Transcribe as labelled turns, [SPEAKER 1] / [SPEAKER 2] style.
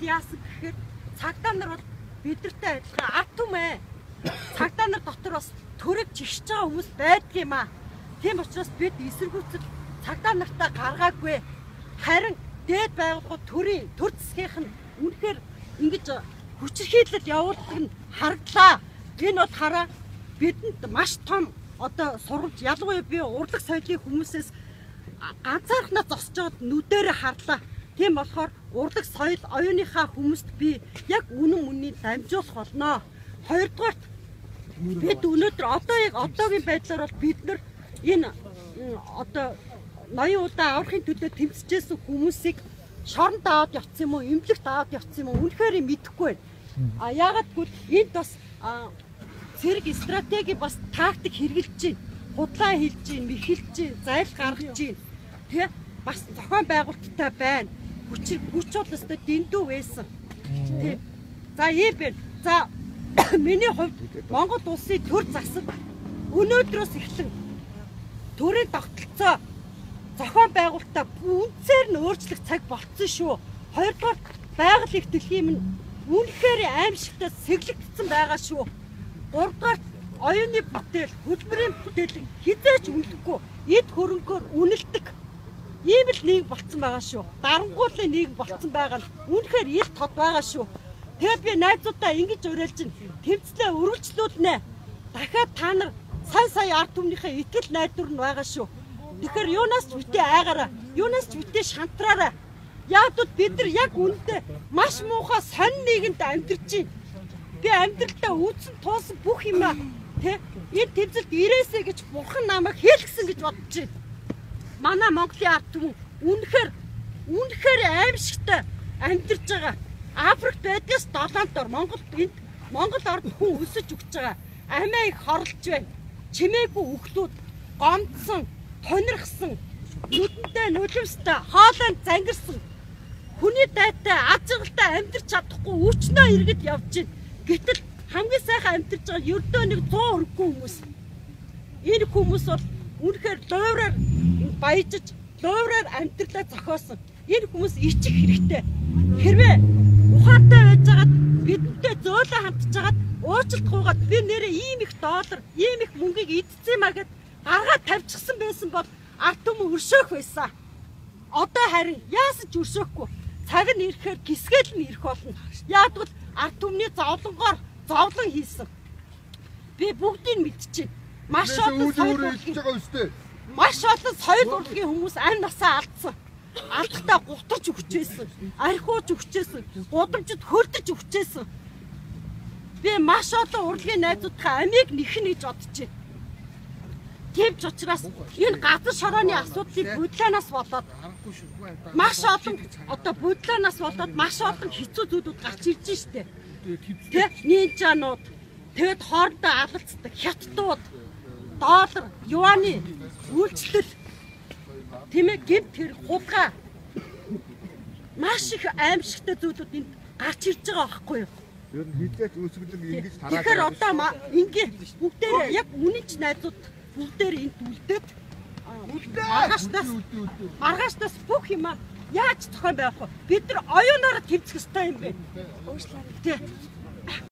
[SPEAKER 1] яасан гэхээр цагдаа нар бол бидэртэй адилхан ард түмээ. Цагдаа нар дотор бас төрөг чигшж байгаа хүмүүс байдаг юм аа. Тийм учраас бид эсэргүүцэл цагдаа нартаа гаргаагүй. Харин дээд байгууллагууд төр засгийнх нь үнэхээр ингэж хүчирхийлэл явуулдаг нь харагдлаа. Энэ бол хараа бидэнд маш том одоо сурвалж ялангуяа би урлаг соёлын хүмүүсээс ганцаархнаа зогсож байгаад нүдээрээ харлаа. Тийм болохоор урлаг соёл оюуныхаа хүмүүст би яг үнэн үннийг дамжуулах болно. Хоёрдугаар бид өнөөдөр одоогийн байдлаар бол бид нар энэ одоо ноён удаа аврахын төлөө тэмцэжсэн хүмүүсийг шоронд аваад явцсан юм уу, эмнэлэгт аваад явцсан юм уу үнэхээр мэдэхгүй байна. Яагаад гэвэл энд бас цэрэг стратеги бас тактик хэрэгжилж байна. Худлаа хэлж байна, мэхэлж байна, зайл гаргаж байна. Тэгээ бас зохион байгуулалттай байна. Хүч болстой дэндүү байсан. Тэг. За ийм байна. За миний хувьд Монгол улсын төр засаг өнөөдрөөс эхлэн төрийн тогтолцоо зохион байгуулалтаа үнцээр нь өөрчлөх цаг болцсон шүү. Хоёрдугаар байгаль их дэлхийн минь үнэхээр аимшигтай сэглэгдсэн байгаа шүү. Гуравдугаар оюуны бүтээл, хөдөлмөрийн бүтээлийг хизээч үнэлэхгүй, эд хөрөнгөөр үнэлдэг. Ийм л нийгэм болцсон байгаа шүү. Дарангуулын нийгэм болцсон байгаа нь үнэхээр ил тод байгаа шүү. Тэгээд би найзуудаа ингэж уриалж байна. Тэмцлээ өргөжлүүлнэ. Дахиад та нар сая ард түмнийхээ итгэл найдвар нь байгаа шүү. Тэгэхээр юунаас ч битээ айгаараа, юунаас ч битээ шантраараа. Яагад бид нар яг үүндээ маш муухай сонин нийгэмд амьдарч байна. Би амьдралдаа үүсэн туусан бүх юмаа тэ энэ тэмцэлд ирээсэй гэж бурхан намайг хэлгэсэн гэж бодож байна. Манай Монголын ард түмэн үнэхээр аимшигтай амьдарч байгаа. Африкт байдгаас 7 дор Монгол орнд хүн өсөж өгч байгаа. Амиа их хорлож байна. Чимээгүй хүүхдүүд гомдсон, тонирхсан, нүдэндээ нулимстай, хоолойнд зангирсан. Хүний дайтай аз жаргалтай амьдарч чадахгүй өчнөө иргэд явж байна. Гэтэл хамгийн сайхан амьдарч байгаа ердөө нэг 100 хүрхгүй хүмүүс. Энэ хүмүүс бол үнэхээр луураар баяжж, луураар амьдралаа зохиосон. Энэ хүмүүс ичих хэрэгтэй. Хэрвээ ухаантай байжгаад бидэнтэй зөөлөө хандж хагаад уучлалтгүйгээд би нэрээ ийм их доллар, ийм их мөнгийг идсэн маа гэд гаргаад тавьчихсан байсан бол ард түмэн өршөөх байсан. Одоо харин яасан ч өршөөхгүй. Цаг нь ирэхээр гисгэл нь ирэх болно. Яагад бол ард түмний зовлонгоор зовлон хийсэн. Би бүгдийг мэдчихэв. Маш олон соёл урлагийн хүмүүс амь насаа алдсан. Алдахдаа гутарч өгчээсэн. Архиуж өгчээсэн. Гудамжид хөлдөж өгчээсэн. Би маш олон урлагийн найзуудтай амийг нэхнэ гэж бодож байна. Тийм ч учраас энэ газар шорооны асуудлыг бодлоноос болоод маш олон одоо бодлоноос болоод маш олон хэцүү зүйлүүд гарч ирж штэ. Тэ нинжанууд тэгэд хоорондоо алалцдаг хятадууд доллар, юаны үйлчлэл тэмээ гэмт хэрэг хулгай маш их аимшигтай зүйлүүд энд гарч ирж байгаа байхгүй юу?
[SPEAKER 2] Ер нь хизээч өсгөлөг ингэж тарааж.
[SPEAKER 1] Тэгэхээр одоо ингээд бүгдээрээ яг үнэнч найзууд бүгдээр энд үлдээд маргаашнаас бүх юм яаж зохион байх вэ? Бид нар оюунаар тэмцэх ёстой юм бэ? Уучлаарай.